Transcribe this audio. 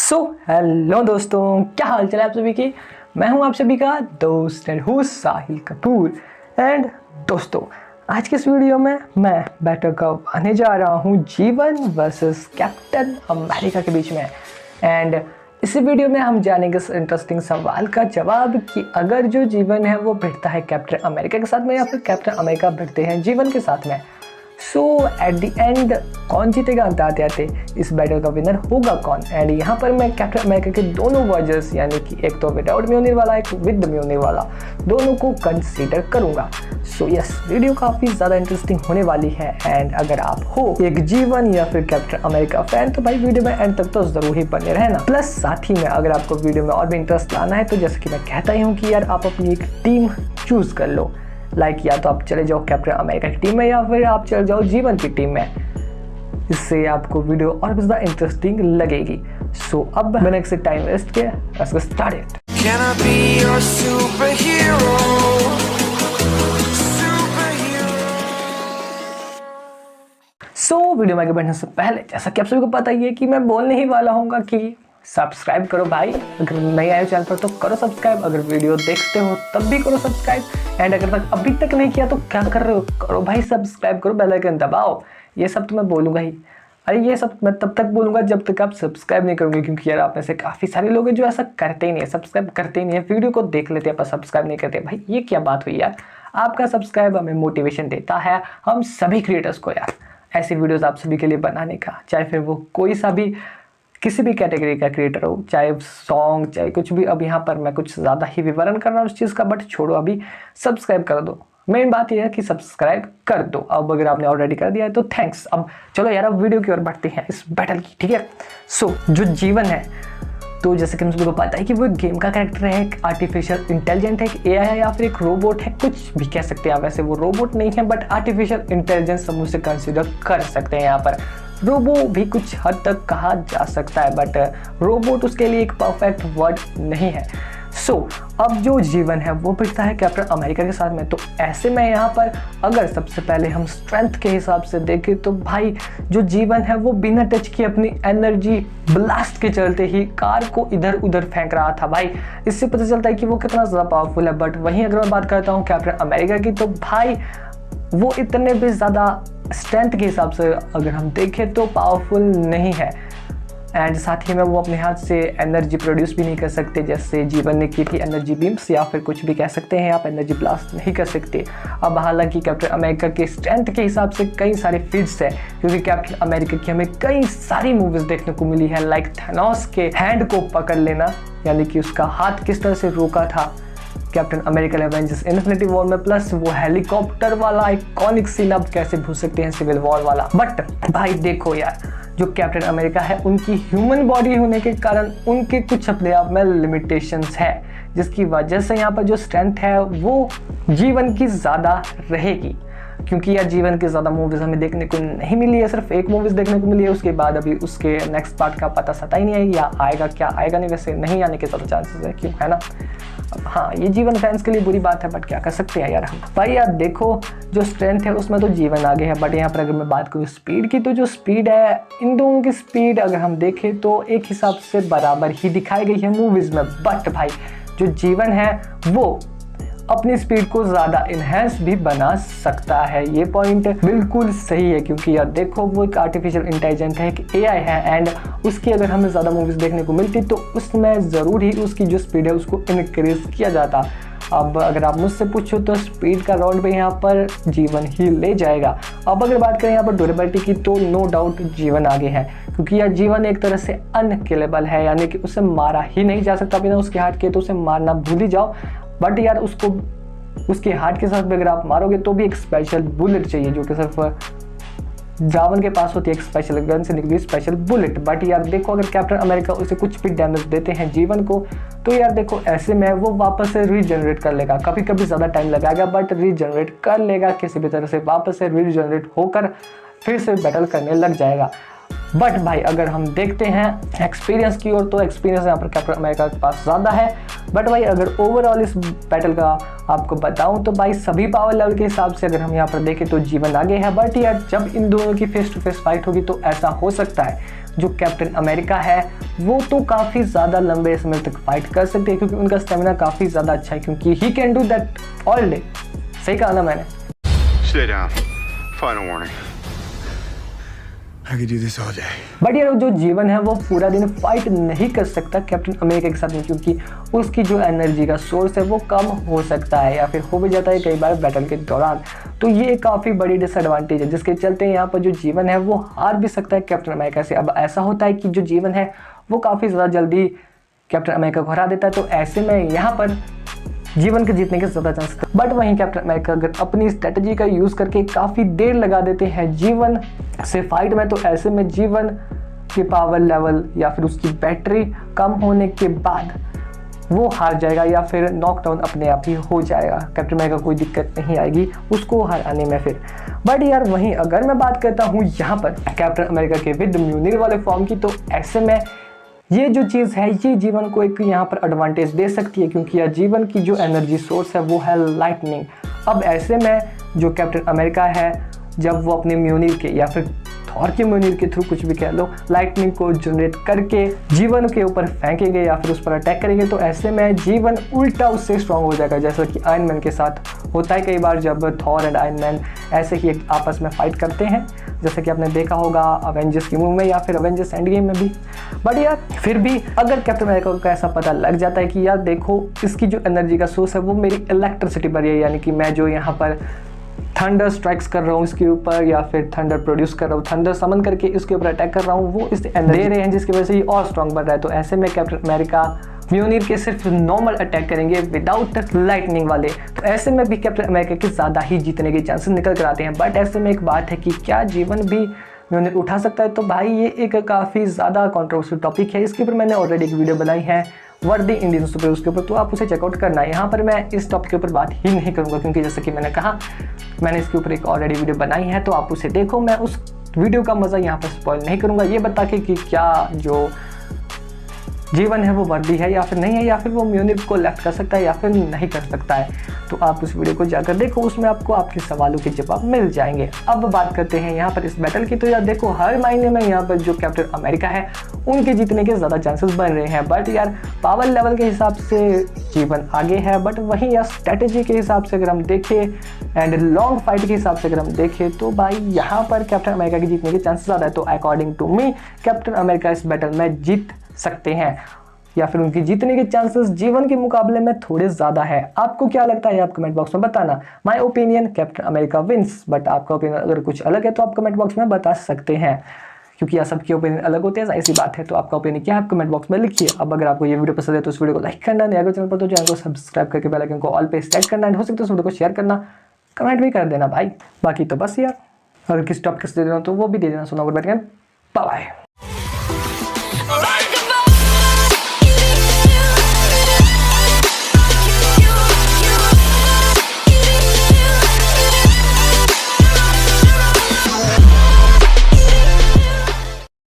Hello दोस्तों, क्या हाल चाल है आप सभी की। मैं हूं आप सभी का दोस्त and host Sahil Kapoor. And दोस्तों, आज के इस वीडियो में मैं बैटल कप आने जा रहा हूं जीवन वर्सेस कैप्टन अमेरिका के बीच में। एंड इस वीडियो में हम जानेंगे इस इंटरेस्टिंग सवाल का जवाब कि अगर जो जीवन है वो भिड़ता है कैप्टन अमेरिका के साथ में या फिर कैप्टन अमेरिका भिड़ते हैं जीवन के साथ में। सो एट द एंड कौन जीतेगा आते आते, इस बैटल का विनर होगा कौन। एंड यहाँ पर मैं कैप्टन अमेरिका के दोनों वर्जन्स यानी कि एक तो विदाउट म्योनिर वाला एक विद म्योनिर वाला दोनों को कंसीडर करूंगा। सो यस, वीडियो काफ़ी ज़्यादा इंटरेस्टिंग होने वाली है। एंड अगर आप हो एक जीवन या फिर कैप्टन अमेरिका फैन तो भाई वीडियो में एंड तक तो ज़रूर ही बने रहना। प्लस साथ ही में अगर आपको वीडियो में और भी इंटरेस्ट लाना है तो जैसे कि मैं कहता ही हूँ कि यार आप अपनी एक टीम चूज़ कर लो। या तो आप चले जाओ कैप्टन अमेरिका की टीम में या फिर आप चले जाओ जीवन की टीम में। इससे आपको वीडियो और भी ज़्यादा इंटरेस्टिंग लगेगी। सो अब मैंने एक से टाइम वेस्ट किया, let's get started. Can I be your superhero? So video में आगे बढ़ने से पहले जैसा कि आप सभी को पता ही है कि मैं बोलने ही वाला हूँ कि सब्सक्राइब करो भाई। अगर नए आए हो चैनल पर तो करो सब्सक्राइब, अगर वीडियो देखते हो तब भी करो सब्सक्राइब। एंड अगर तक अभी तक नहीं किया तो क्या कर रहे हो, करो भाई सब्सक्राइब करो, बेल आइकन दबाओ। ये सब तो मैं बोलूँगा ही। अरे ये सब मैं तब तक बोलूँगा जब तक आप सब्सक्राइब नहीं करोगे, क्योंकि यार आप में से काफ़ी सारे लोग हैं जो ऐसा करते ही नहीं है, सब्सक्राइब करते ही नहीं है, वीडियो को देख लेते हैं पर सब्सक्राइब नहीं करते। भाई ये क्या बात हुई यार। आपका सब्सक्राइब हमें मोटिवेशन देता है, हम सभी क्रिएटर्स को यार, ऐसी वीडियोज़ आप सभी के लिए बनाने का। चाहे फिर वो कोई सा भी किसी भी कैटेगरी का क्रिएटर हो, चाहे सॉन्ग चाहे कुछ भी। अब यहाँ पर मैं कुछ ज़्यादा ही विवरण कर रहा हूँ उस चीज़ का, बट छोड़ो, अभी सब्सक्राइब कर दो। मेन बात यह है कि सब्सक्राइब कर दो। अब अगर आपने ऑलरेडी कर दिया है तो थैंक्स। अब चलो यार, अब वीडियो की ओर बढ़ते हैं इस बैटल की, ठीक है। सो जो जीवन है तो जैसे कि हम सभी को पता है कि वो एक गेम का कैरेक्टर है, एक आर्टिफिशियल इंटेलिजेंट है, एक एआई है या फिर एक रोबोट है, कुछ भी कह सकते हैं आप। वैसे वो रोबोट नहीं है बट आर्टिफिशियल इंटेलिजेंस हम उसे कंसिडर कर सकते हैं। यहाँ पर रोबो भी कुछ हद तक कहा जा सकता है, बट रोबोट उसके लिए एक परफेक्ट वर्ड नहीं है। सो अब जो जीवन है वो भिड़ता है कैप्टन अमेरिका के साथ में। तो ऐसे में यहाँ पर अगर सबसे पहले हम स्ट्रेंथ के हिसाब से देखें तो भाई जो जीवन है वो बिना टच किए अपनी एनर्जी ब्लास्ट के चलते ही कार को इधर उधर फेंक रहा था। भाई इससे पता चलता है कि वो कितना ज़्यादा पावरफुल है। बट वहीं अगर मैं बात करता हूँ कैप्टन अमेरिका की तो भाई वो इतने भी ज़्यादा स्ट्रेंथ के हिसाब से अगर हम देखें तो पावरफुल नहीं है। एंड साथ ही में वो अपने हाथ से एनर्जी प्रोड्यूस भी नहीं कर सकते, जैसे जीवन ने की थी एनर्जी बीम्स, या फिर कुछ भी कह सकते हैं आप, एनर्जी ब्लास्ट नहीं कर सकते। अब हालांकि कैप्टन अमेरिका के स्ट्रेंथ के हिसाब से कई सारे फीट्स है, क्योंकि कैप्टन अमेरिका की हमें कई सारी मूवीज देखने को मिली है, लाइक थैनोस के हैंड को पकड़ लेना, यानी कि उसका हाथ किस तरह से रोका था captain America Avengers infinity war में। प्लस वो हेलीकॉप्टर वाला आइकॉनिक सीन अब कैसे भूल सकते हैं सिविल वॉर वाला। बट भाई देखो यार, जो कैप्टन अमेरिका है उनकी ह्यूमन बॉडी होने के कारण उनके कुछ अपने आप में लिमिटेशंस है, जिसकी वजह से यहाँ पर जो स्ट्रेंथ है वो जीवन की ज़्यादा रहेगी। क्योंकि यार जीवन की ज़्यादा मूवीज़ हमें देखने को नहीं मिली है, सिर्फ एक मूवीज़ देखने को मिली है। उसके बाद अभी उसके नेक्स्ट पार्ट का पता सता ही नहीं है, या आएगा क्या आएगा नहीं। वैसे नहीं आने के ज़्यादा चांसेस है, क्यों, है ना। अब हाँ, ये जीवन फैंस के लिए बुरी बात है, बट क्या कर सकते हैं यार हम। भाई यार देखो, जो स्ट्रेंथ है उसमें तो जीवन आगे है, बट यहाँ पर अगर मैं बात करूँ स्पीड की तो जो स्पीड है इन दोनों की स्पीड अगर हम देखें तो एक हिसाब से बराबर ही दिखाई गई है मूवीज़ में। बट भाई जो जीवन है वो अपनी स्पीड को ज़्यादा इन्हेंस भी बना सकता है। ये पॉइंट बिल्कुल सही है, क्योंकि यार देखो वो एक आर्टिफिशियल इंटेलिजेंट है, एक एआई है, एंड उसकी अगर हमें ज़्यादा मूवीज़ देखने को मिलती तो उसमें ज़रूर ही उसकी जो स्पीड है उसको इनक्रीज किया जाता। अब अगर आप मुझसे पूछो तो स्पीड का राउंड पे यहाँ पर जीवन ही ले जाएगा। अब अगर बात करें यहाँ पर ड्यूरेबिलिटी की तो नो डाउट जीवन आगे है, क्योंकि यार जीवन एक तरह से अनकिलेबल है, यानी कि उसे मारा ही नहीं जा सकता बिना उसके हार्ट के, तो उसे मारना भूल ही जाओ। बट यार उसको उसके हार्ट के साथ भी अगर आप मारोगे तो भी एक स्पेशल बुलेट चाहिए, जो कि सिर्फ जावन के पास होती है, एक स्पेशल गन से निकली स्पेशल बुलेट। बट यार देखो, अगर कैप्टन अमेरिका उसे कुछ भी डैमेज देते हैं जीवन को तो यार देखो ऐसे में वो वापस से रीजनरेट कर लेगा। कभी कभी ज़्यादा टाइम लगाएगा बट रीजनरेट कर लेगा किसी भी तरह से, वापस से रीजनरेट होकर फिर से बैटल करने लग जाएगा। बट भाई अगर हम देखते हैं एक्सपीरियंस की ओर तो एक्सपीरियंस यहाँ पर कैप्टन अमेरिका के पास ज़्यादा है। बट भाई अगर ओवरऑल इस बैटल का आपको बताऊं तो भाई सभी पावर लेवल के हिसाब से अगर हम यहाँ पर देखें तो जीवन आगे है। बट यार जब इन दोनों की फेस टू फेस फाइट होगी तो ऐसा हो सकता है जो कैप्टन अमेरिका है वो तो काफ़ी ज़्यादा लंबे समय तक फाइट कर सकते हैं, क्योंकि उनका स्टेमिना काफ़ी ज़्यादा अच्छा है, क्योंकि he can do that all day. सही कहा ना मैंने? Stay down. Final warning. I could do this all day. But यार जो जीवन है वो पूरा दिन फाइट नहीं कर सकता कैप्टन अमेरिका के साथ में, क्योंकि उसकी जो एनर्जी का सोर्स है वो कम हो सकता है या फिर हो भी जाता है कई बार बैटल के दौरान। तो ये काफ़ी बड़ी डिसएडवांटेज है, जिसके चलते यहाँ पर जो जीवन है वो हार भी सकता है कैप्टन अमेरिका से। अब ऐसा होता है कि जो जीवन है वो काफ़ी ज़्यादा जल्दी कैप्टन अमेरिका को हरा देता है, तो ऐसे में यहाँ पर जीवन के जीतने के ज़्यादा चांस। बट वहीं कैप्टन अमेरिका अगर अपनी स्ट्रेटजी का यूज़ करके काफ़ी देर लगा देते हैं जीवन से फाइट में, तो ऐसे में जीवन के पावर लेवल या फिर उसकी बैटरी कम होने के बाद वो हार जाएगा या फिर नॉकडाउन अपने आप ही हो जाएगा। कैप्टन अमेरिका कोई दिक्कत नहीं आएगी उसको हराने में फिर। बट यार वहीं अगर मैं बात करता हूँ यहाँ पर कैप्टन अमेरिका के विद म्यूनिर वाले फॉर्म की, तो ऐसे में ये जो चीज़ है ये जीवन को एक यहाँ पर एडवांटेज दे सकती है, क्योंकि यार जीवन की जो एनर्जी सोर्स है वो है लाइटनिंग। अब ऐसे में जो कैप्टन अमेरिका है जब वो अपने म्यूनिर के या फिर थॉर के म्यूनिर के थ्रू कुछ भी कह लो लाइटनिंग को जनरेट करके जीवन के ऊपर फेंकेंगे या फिर उस पर अटैक करेंगे, तो ऐसे में जीवन उल्टा उससे स्ट्रांग हो जाएगा, जैसा कि आयरन मैन के साथ होता है कई बार जब थॉर एंड आयरन मैन ऐसे ही एक आपस में फाइट करते हैं, जैसे कि आपने देखा होगा अवेंजर्स की मूवी में या फिर अवेंजर्स एंड गेम में भी। बट यार फिर भी अगर कैप्टन अमेरिका को ऐसा पता लग जाता है कि यार देखो इसकी जो एनर्जी का सोर्स है वो मेरी इलेक्ट्रिसिटी पर है, यानी कि मैं जो यहाँ पर थंडर स्ट्राइक्स कर रहा हूँ इसके ऊपर या फिर थंडर प्रोड्यूस कर रहा हूँ, थंडर समन करके इसके ऊपर अटैक कर रहा हूँ, वो इस एनर्जी दे रहे हैं जिसकी वजह से ये और स्ट्रांग बन रहा है। तो ऐसे में कैप्टन अमेरिका म्यूनिर के सिर्फ नॉर्मल अटैक करेंगे विदाउट लाइटनिंग वाले, तो ऐसे में भी कैप्टन अमेरिका के ज़्यादा ही जीतने के चांसेस निकल कर आते हैं। बट ऐसे में एक बात है कि क्या जीवन भी म्यूनिर उठा सकता है? तो भाई ये एक काफ़ी ज़्यादा कंट्रोवर्शियल टॉपिक है, इसके ऊपर मैंने ऑलरेडी एक वीडियो बनाई है वर्दी इंडियन सुपर उसके ऊपर, तो आप उसे चेकआउट करना है। यहाँ पर मैं इस टॉपिक के ऊपर बात ही नहीं करूँगा, क्योंकि जैसे कि मैंने कहा मैंने इसके ऊपर एक ऑलरेडी वीडियो बनाई है, तो आप उसे देखो। मैं उस वीडियो का मज़ा यहाँ पर स्पॉइल नहीं करूँगा, ये बता के कि क्या जो जीवन है वो वर्दी है या फिर नहीं है, या फिर वो म्यूनिर को लेफ्ट कर सकता है या फिर नहीं कर सकता है। तो आप उस वीडियो को जाकर देखो, उसमें आपको आपके सवालों के जवाब मिल जाएंगे। अब बात करते हैं यहाँ पर इस बैटल की, तो यार देखो हर महीने में यहाँ पर जो कैप्टन अमेरिका है उनके जीतने के ज़्यादा चांसेस बन रहे हैं। बट यार पावर लेवल के हिसाब से जीवन आगे है, बट वहीं यार स्ट्रेटेजी के हिसाब से अगर हम देखें एंड लॉन्ग फाइट के हिसाब से अगर हम देखें तो भाई यहाँ पर कैप्टन अमेरिका के जीतने के चांसेस ज़्यादा है। तो according to me Captain America इस बैटल में जीत सकते हैं, या फिर उनकी जीतने के चांसेस जीवन के मुकाबले में थोड़े ज़्यादा है। आपको क्या लगता है आप कमेंट बॉक्स में बताना। My opinion Captain America wins, but आपका ओपिनियन अगर कुछ अलग है तो आप कमेंट बॉक्स में बता सकते हैं, क्योंकि यार सबके ओपिनियन अलग होते हैं, ऐसी बात है। तो आपका ओपिनियन क्या है आप कमेंट बॉक्स में लिखिए। अब अगर आपको ये वीडियो पसंद है तो इस वीडियो को लाइक करना, नया चैनल पर तो चैनल को सब्सक्राइब करके बेल आइकन को ऑल पे सेट करना, हो सकता है इस वीडियो को शेयर करना, कमेंट भी कर देना भाई। बाकी तो बस यार अगर किस टॉपिक से दे देना तो वो भी दे देना। सुना गुड बाय।